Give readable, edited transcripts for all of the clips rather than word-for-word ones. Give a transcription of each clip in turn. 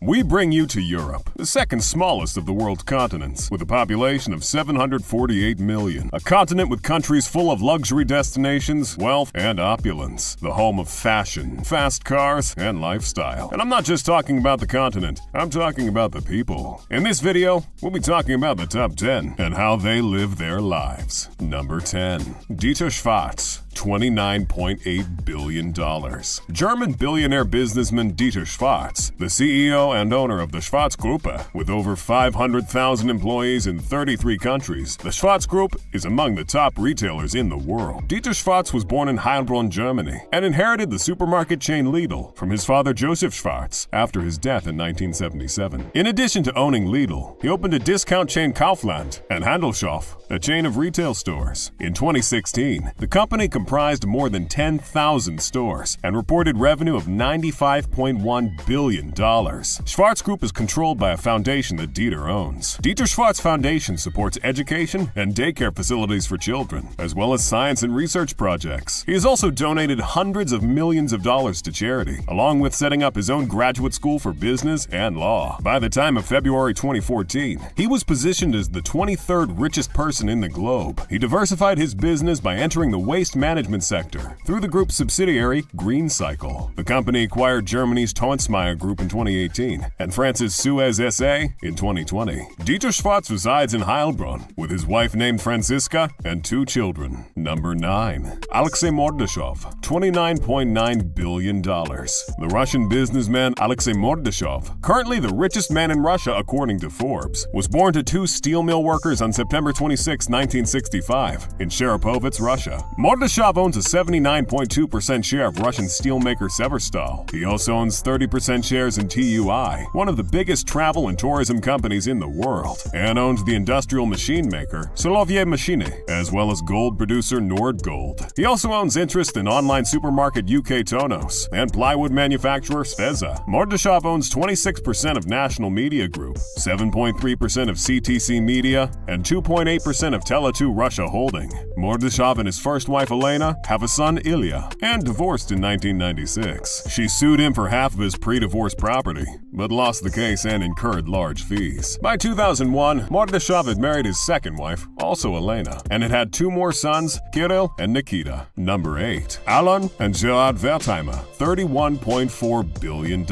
We bring you to Europe, the second smallest of the world's continents, with a population of 748 million. A continent with countries full of luxury destinations, wealth, and opulence. The home of fashion, fast cars, and lifestyle. And I'm not just talking about the continent, I'm talking about the people. In this video, we'll be talking about the top 10 and how they live their lives. Number 10. Dieter Schwarz. $29.8 billion. German billionaire businessman Dieter Schwarz, the CEO and owner of the Schwarz Group, with over 500,000 employees in 33 countries. The Schwarz Group is among the top retailers in the world. Dieter Schwarz was born in Heilbronn, Germany, and inherited the supermarket chain Lidl from his father Joseph Schwarz after his death in 1977. In addition to owning Lidl, he opened a discount chain Kaufland and Handelshof, a chain of retail stores. In 2016, the company comprised more than 10,000 stores and reported revenue of $95.1 billion. Schwarz Group is controlled by a foundation that Dieter owns. Dieter Schwarz Foundation supports education and daycare facilities for children, as well as science and research projects. He has also donated hundreds of millions of dollars to charity, along with setting up his own graduate school for business and law. By the time of February 2014, he was positioned as the 23rd richest person in the globe. He diversified his business by entering the waste management sector through the group's subsidiary Green Cycle. The company acquired Germany's Tonsmeier Group in 2018 and France's Suez SA in 2020. Dieter Schwarz resides in Heilbronn with his wife named Franziska and 2 children. Number 9. Alexei Mordashov, $29.9 billion. The Russian businessman Alexei Mordashov, currently the richest man in Russia according to Forbes, was born to 2 steel mill workers on September 26, 1965, in Sharapovets, Russia. Mordashov owns a 79.2% share of Russian steelmaker Severstal. He also owns 30% shares in TUI, one of the biggest travel and tourism companies in the world, and owns the industrial machine maker Soloviev Machine, as well as gold producer Nordgold. He also owns interest in online supermarket UK Tonos and plywood manufacturer Sveza. Mordashov owns 26% of National Media Group, 7.3% of CTC Media, and 2.8% of Tele2 Russia Holding. Mordashov and his first wife Elena have a son Ilya, and divorced in 1996. She sued him for half of his pre-divorce property, but lost the case and incurred large fees. By 2001, Mordashov had married his second wife, also Elena, and had 2 more sons, Kirill and Nikita. Number 8. Alain and Gerard Wertheimer, $31.4 billion.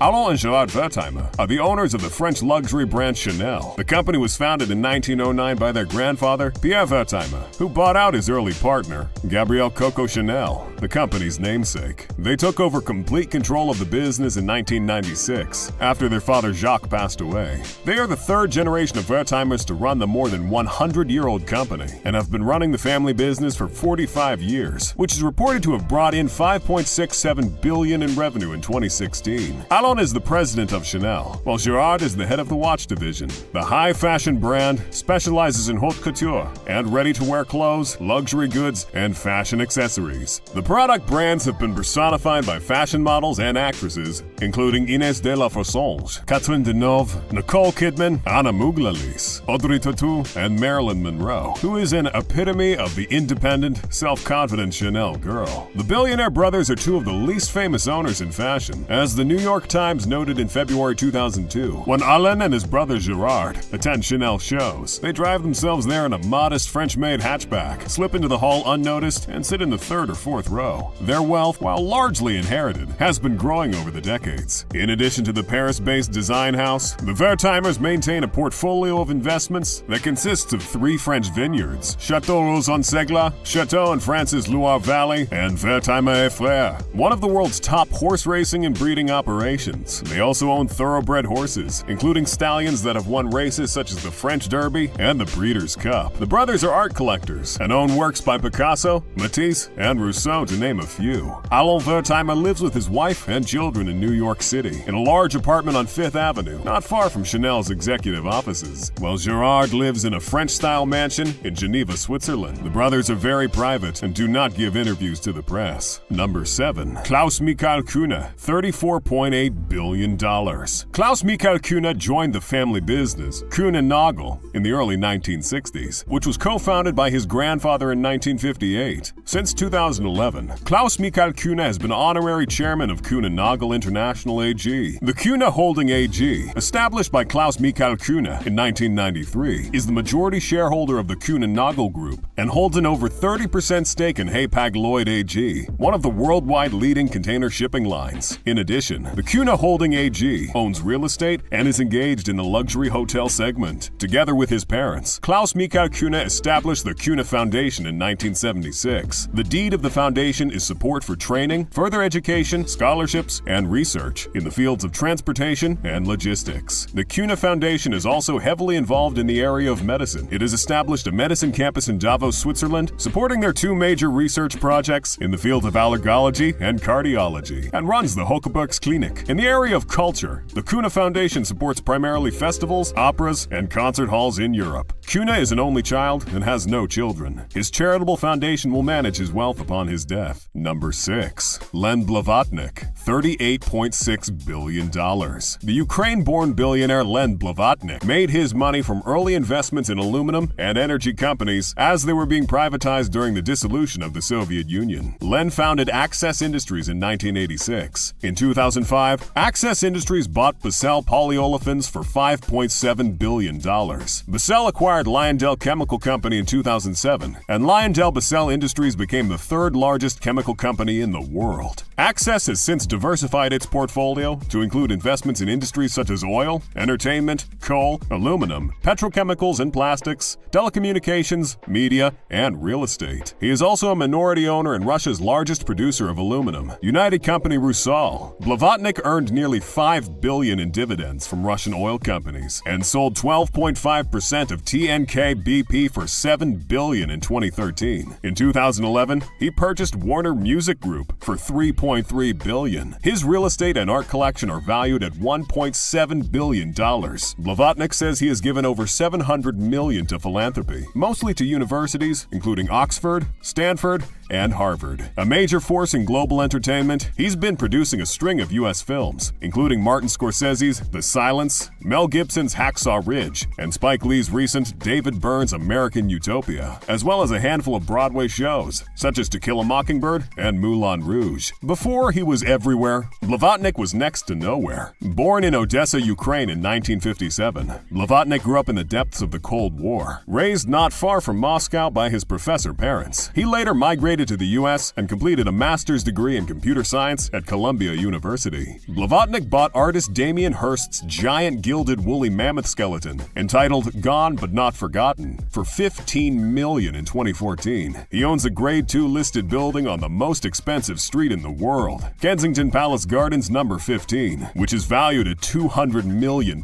Alain and Gerard Wertheimer are the owners of the French luxury brand Chanel. The company was founded in 1909 by their grandfather, Pierre Wertheimer, who bought out his early partner, Gabrielle Coco Chanel, the company's namesake. They took over complete control of the business in 1996, after their father Jacques passed away. They are the 3rd generation of Wertheimers to run the more than 100-year-old company, and have been running the family business for 45 years, which is reported to have brought in $5.67 billion in revenue in 2016. Alain is the president of Chanel, while Gerard is the head of the watch division. The high-fashion brand specializes in haute couture and ready-to-wear clothes, luxury goods, and fashion accessories. The product brands have been personified by fashion models and actresses, including Inès de la Forsange, Catherine Deneuve, Nicole Kidman, Anna Muglalis, Audrey Tautou, and Marilyn Monroe, who is an epitome of the independent, self-confident Chanel girl. The billionaire brothers are 2 of the least famous owners in fashion, as the New York Times noted in February 2002. When Alain and his brother Gerard attend Chanel shows, they drive themselves there in a modest French-made hatchback, slip into the hall unnoticed, and sit in the 3rd or 4th row. Their wealth, while largely inherited, has been growing over the decades. In addition to the Paris-based design house, the Wertheimers maintain a portfolio of investments that consists of 3 French vineyards, Château Roson-Segla, Château in France's Loire Valley, and Wertheimer et Frères, one of the world's top horse racing and breeding operations. They also own thoroughbred horses, including stallions that have won races such as the French Derby and the Breeders' Cup. The brothers are art collectors and own works by Picasso, Matisse, and Rousseau, to name a few. Alain Wertheimer lives with his wife and children in New York City, in a large apartment on 5th Avenue, not far from Chanel's executive offices, while Gerard lives in a French-style mansion in Geneva, Switzerland. The brothers are very private and do not give interviews to the press. Number 7. Klaus-Michael Kühne, $34.8 billion. Klaus-Michael Kühne joined the family business, Kühne Nagel, in the early 1960s, which was co-founded by his grandfather in 1958 1998. Since 2011, Klaus-Michael Kühne has been honorary chairman of Kühne-Nagel International AG. The Kühne Holding AG, established by Klaus-Michael Kühne in 1993, is the majority shareholder of the Kühne-Nagel Group and holds an over 30% stake in Hapag-Lloyd AG, one of the worldwide leading container shipping lines. In addition, the Kühne Holding AG owns real estate and is engaged in the luxury hotel segment. Together with his parents, Klaus-Michael Kühne established the Kühne Foundation in 1976. The deed of the foundation is support for training, further education, scholarships, and research in the fields of transportation and logistics. The Kühne Foundation is also heavily involved in the area of medicine. It has established a medicine campus in Davos, Switzerland, supporting their two major research projects in the field of allergology and cardiology, and runs the Hochgebirgs Klinik. In the area of culture, the Kühne Foundation supports primarily festivals, operas, and concert halls in Europe. Kühne is an only child and has no children. His charitable foundation will manage his wealth upon his death. Number 6. Len Blavatnik, $38.6 billion. The Ukraine-born billionaire Len Blavatnik made his money from early investments in aluminum and energy companies as they were being privatized during the dissolution of the Soviet Union. Len founded Access Industries in 1986. In 2005, Access Industries bought Basell Polyolefins for $5.7 billion. Basell acquired Lyondell Chemical Company in 2007, and Lyondell-Basell Industries became the third largest chemical company in the world. Access has since diversified its portfolio to include investments in industries such as oil, entertainment, coal, aluminum, petrochemicals and plastics, telecommunications, media, and real estate. He is also a minority owner in Russia's largest producer of aluminum, United Company Rusal. Blavatnik earned nearly $5 billion in dividends from Russian oil companies and sold 12.5% of TNK BP for $7 billion in 2013. In 2011, he purchased Warner Music Group for $3.3 billion. His real estate and art collection are valued at $1.7 billion. Blavatnik says he has given over $700 million to philanthropy, mostly to universities, including Oxford, Stanford, and Harvard. A major force in global entertainment, he's been producing a string of U.S. films, including Martin Scorsese's The Silence, Mel Gibson's Hacksaw Ridge, and Spike Lee's recent David Byrne's American Utopia, as well as a handful of Broadway shows, such as To Kill a Mockingbird and Moulin Rouge. Before he was everywhere, Blavatnik was next to nowhere. Born in Odessa, Ukraine in 1957, Blavatnik grew up in the depths of the Cold War. Raised not far from Moscow by his professor parents, he later migrated to the U.S. and completed a master's degree in computer science at Columbia University. Blavatnik bought artist Damien Hirst's giant gilded woolly mammoth skeleton, entitled Gone But Not Forgotten, for $15 million in 2014. He owns a Grade 2 listed building on the most expensive street in the world, Kensington Palace Gardens number 15, which is valued at £200 million.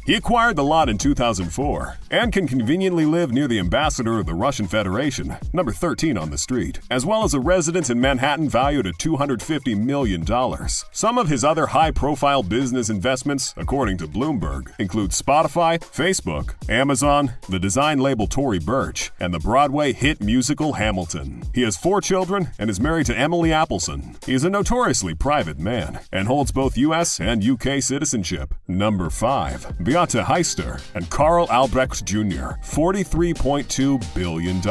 He acquired the lot in 2004 and can conveniently live near the ambassador of the Russian Federation, number 13 on the street, as well as a residence in Manhattan valued at $250 million. Some of his other high-profile business investments, according to Bloomberg, include Spotify, Facebook, Amazon, the design label Tory Burch, and the Broadway hit musical Hamilton. He has 4 children and is married to Emily Appleson. He is a notoriously private man and holds both U.S. and U.K. citizenship. Number 5. Beate Heister and Carl Albrecht Jr., $43.2 billion.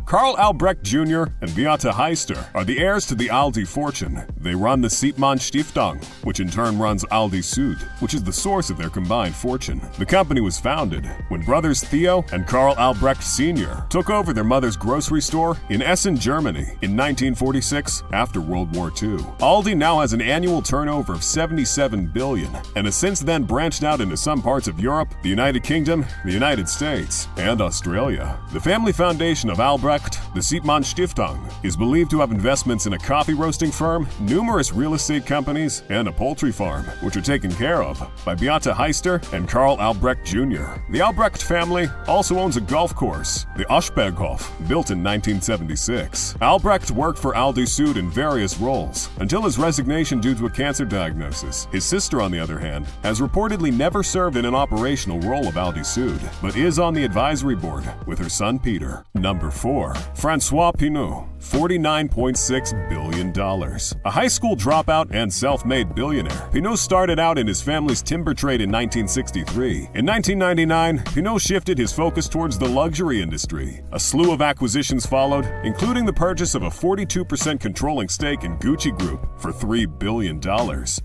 Carl Albrecht Jr. and Beate Heister are the heirs to the Aldi fortune. They run the Siepmann Stiftung, which in turn runs Aldi Süd, which is the source of their combined fortune. The company was founded when brothers Theo and Carl Albrecht Sr. took over their mother's grocery store in Essen, Germany in 1946 after World War II. Aldi now has an annual turnover of $77 billion and has since then branched out into some parts of Europe, the United Kingdom, the United States, and Australia. The family foundation of Albrecht, the Siepmann Stiftung, is believed to have investments in a coffee roasting firm, numerous real estate companies, and a poultry farm, which are taken care of by Beate Heister and Carl Albrecht Jr. The Albrecht family also owns a golf course, the Aschberghof, built in 1976. Albrecht worked for Aldi Süd in various roles until his resignation due to a cancer diagnosis. His sister, on the other hand, has reportedly never served in an operational role of Aldi Süd, but is on the advisory board with her son Peter. Number 4. Francois Pinault Pinot, $49.6 billion. A high school dropout and self-made billionaire, Pinot started out in his family's timber trade in 1963. In 1999, Pinot shifted his focus towards the luxury industry. A slew of acquisitions followed, including the purchase of a 42% controlling stake in Gucci Group for $3 billion.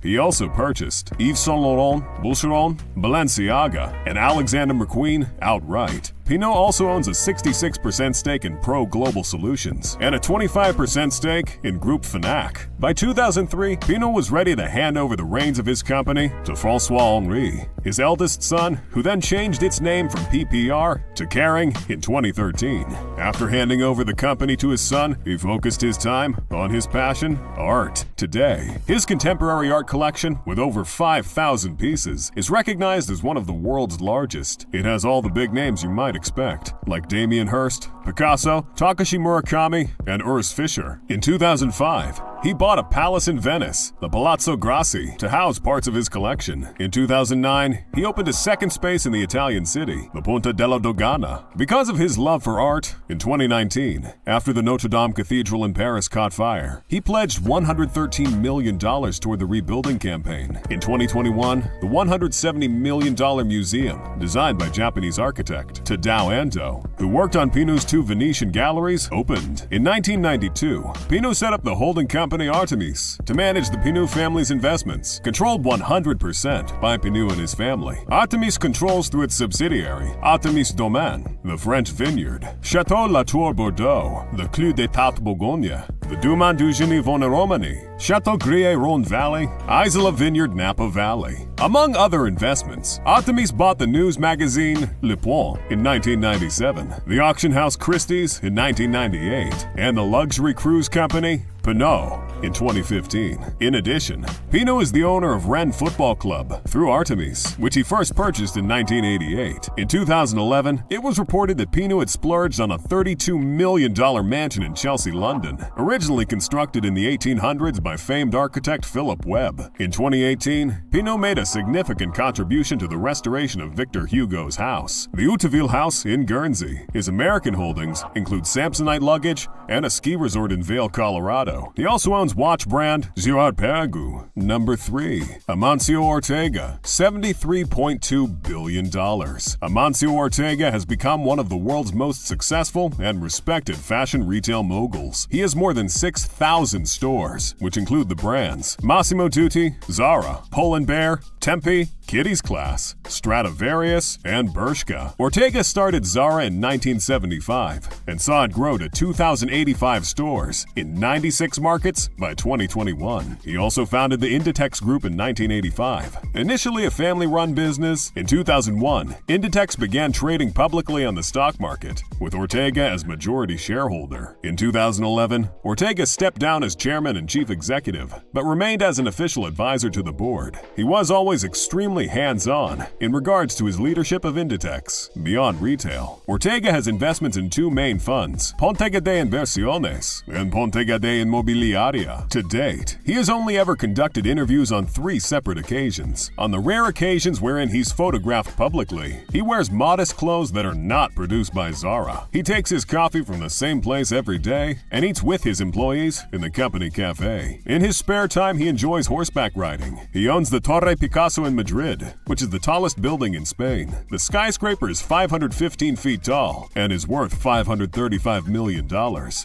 He also purchased Yves Saint Laurent, Boucheron, Balenciaga, and Alexander McQueen outright. Pinot also owns a 66% stake in Pro Global Solutions and a 25% stake in Group Fnac. By 2003, Pinot was ready to hand over the reins of his company to François Henri, his eldest son, who then changed its name from PPR to Kering in 2013. After handing over the company to his son, he focused his time on his passion, art. Today, his contemporary art collection, with over 5,000 pieces, is recognized as one of the world's largest. It has all the big names you might expect, like Damien Hirst, Picasso, Takashi Murakami, and Urs Fischer. In 2005, he bought a palace in Venice, the Palazzo Grassi, to house parts of his collection. In 2009, he opened a second space in the Italian city, the Ponte della Dogana. Because of his love for art, in 2019, after the Notre Dame Cathedral in Paris caught fire, he pledged $113 million toward the rebuilding campaign. In 2021, the $170 million museum, designed by Japanese architect Tadao Ando, who worked on Pinot's two Venetian galleries, opened. In 1992, Pinot set up the holding company Artemis to manage the Pinot family's investments, controlled 100% by Pinot and his family. Artemis controls through its subsidiary, Artemis Domaine, the French Vineyard, Château Latour Bordeaux, the Clos des Tartes Bourgogne, the Domaine du Genis-Romani, Château Grillé Rhône Valley, Isola Vineyard Napa Valley. Among other investments, Artemis bought the news magazine Le Point in 1997, the auction house Christie's in 1998, and the luxury cruise company Pinot in 2015. In addition, Pinot is the owner of Rennes Football Club through Artemis, which he first purchased in 1988. In 2011, it was reported that Pinot had splurged on a $32 million mansion in Chelsea, London, originally constructed in the 1800s by famed architect Philip Webb. In 2018, Pinot made a significant contribution to the restoration of Victor Hugo's house. The Hauteville House in Guernsey. His American holdings include Samsonite luggage and a ski resort in Vail, Colorado. He also owns watch brand Girard-Perregaux. Number 3. Amancio Ortega, $73.2 billion. Amancio Ortega has become one of the world's most successful and respected fashion retail moguls. He has more than 6,000 stores, which include the brands Massimo Dutti, Zara, Pull&Bear, Tempe, Kitty's Class, Stradivarius, and Bershka. Ortega started Zara in 1975 and saw it grow to 2,085 stores in 96 markets by 2021. He also founded the Inditex Group in 1985. Initially a family-run business, in 2001, Inditex began trading publicly on the stock market, with Ortega as majority shareholder. In 2011, Ortega stepped down as chairman and chief executive, but remained as an official advisor to the board. He was always extremely hands-on in regards to his leadership of Inditex. Beyond retail, Ortega has investments in two main funds, Pontega de Inversiones and Pontega de Inmobiliaria. To date, he has only ever conducted interviews on 3 separate occasions. On the rare occasions wherein he's photographed publicly, he wears modest clothes that are not produced by Zara. He takes his coffee from the same place every day and eats with his employees in the company cafe. In his spare time, he enjoys horseback riding. He owns the Torre Picasso in Madrid, which is the tallest building in Spain. The skyscraper is 515 feet tall and is worth $535 million.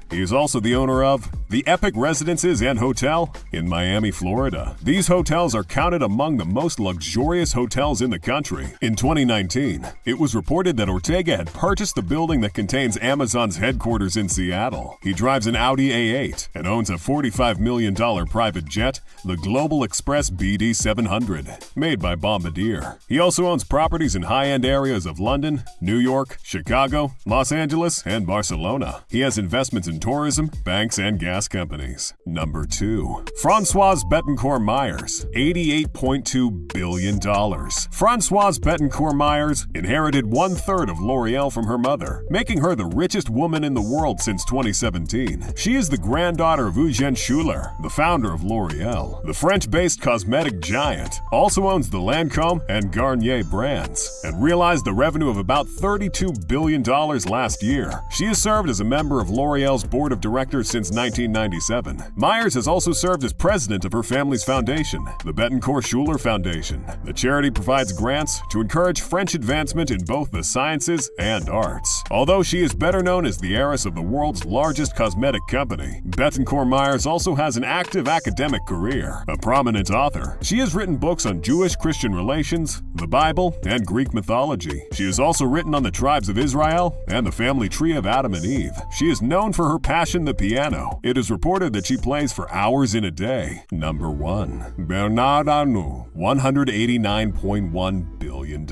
He is also the owner of the Epic Residences and Hotel in Miami, Florida. These hotels are counted among the most luxurious hotels in the country. In 2019, it was reported that Ortega had purchased the building that contains Amazon's headquarters in Seattle. He drives an Audi A8 and owns a $45 million private jet, the Global Express BD 700, made by Bombardier. He also owns properties in high-end areas of London, New York, Chicago, Los Angeles, and Barcelona. He has investments in tourism, banks, and gas companies. Number 2. Françoise Bettencourt-Meyers, $88.2 billion. Françoise Bettencourt-Meyers inherited 1/3 of L'Oreal from her mother, making her the richest woman in the world since 2017. She is the granddaughter of Eugène Schuller, the founder of L'Oreal, the French-based cosmetic giant. Also also owns the Lancôme and Garnier brands, and realized the revenue of about $32 billion last year. She has served as a member of L'Oreal's board of directors since 1997. Myers has also served as president of her family's foundation, the Bettencourt-Schuller Foundation. The charity provides grants to encourage French advancement in both the sciences and arts. Although she is better known as the heiress of the world's largest cosmetic company, Bettencourt-Myers also has an active academic career. A prominent author, she has written books on Jewish-Christian relations, the Bible, and Greek mythology. She has also written on the tribes of Israel and the family tree of Adam and Eve. She is known for her passion, the piano. It is reported that she plays for hours in a day. Number 1. Bernard Arnault, $189.1 billion.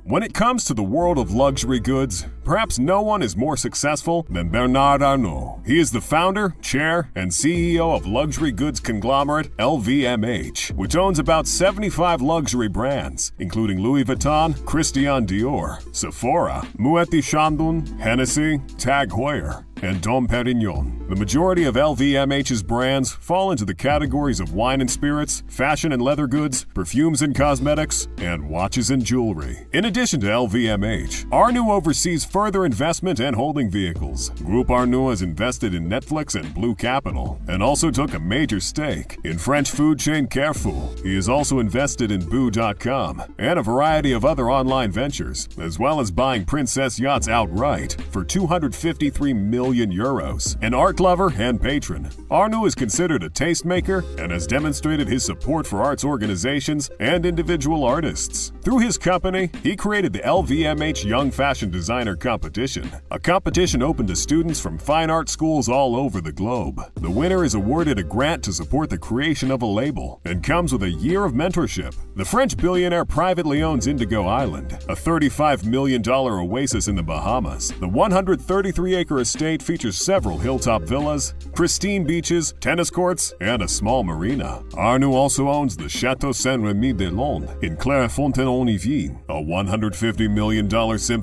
When it comes to the world of luxury goods, perhaps no one is more successful than Bernard Arnault. He is the founder, chair, and CEO of luxury goods conglomerate LVMH, which owns about 75 luxury brands, including Louis Vuitton, Christian Dior, Sephora, Moet Chandon, Hennessy, Tag Heuer, and Dom Perignon. The majority of LVMH's brands fall into the categories of wine and spirits, fashion and leather goods, perfumes and cosmetics, and watches and jewelry. In addition to LVMH, Arnault oversees further investment and holding vehicles. Group Arnault has invested in Netflix and Blue Capital, and also took a major stake in French food chain Carrefour. He has also invested in Boo.com and a variety of other online ventures, as well as buying Princess yachts outright for €253 million. An art lover and patron, Arnault is considered a tastemaker and has demonstrated his support for arts organizations and individual artists. Through his company, he created the LVMH Young Fashion Designer Competition, a competition open to students from fine art schools all over the globe. The winner is awarded a grant to support the creation of a label and comes with a year of mentorship. The French billionaire privately owns Indigo Island, a $35 million oasis in the Bahamas. The 133-acre estate features several hilltop villas, pristine beaches, tennis courts, and a small marina. Arnault also owns the Château Saint-Rémy-des-Landes in Clairefontaine-en-Yvelines, a $150 million symphony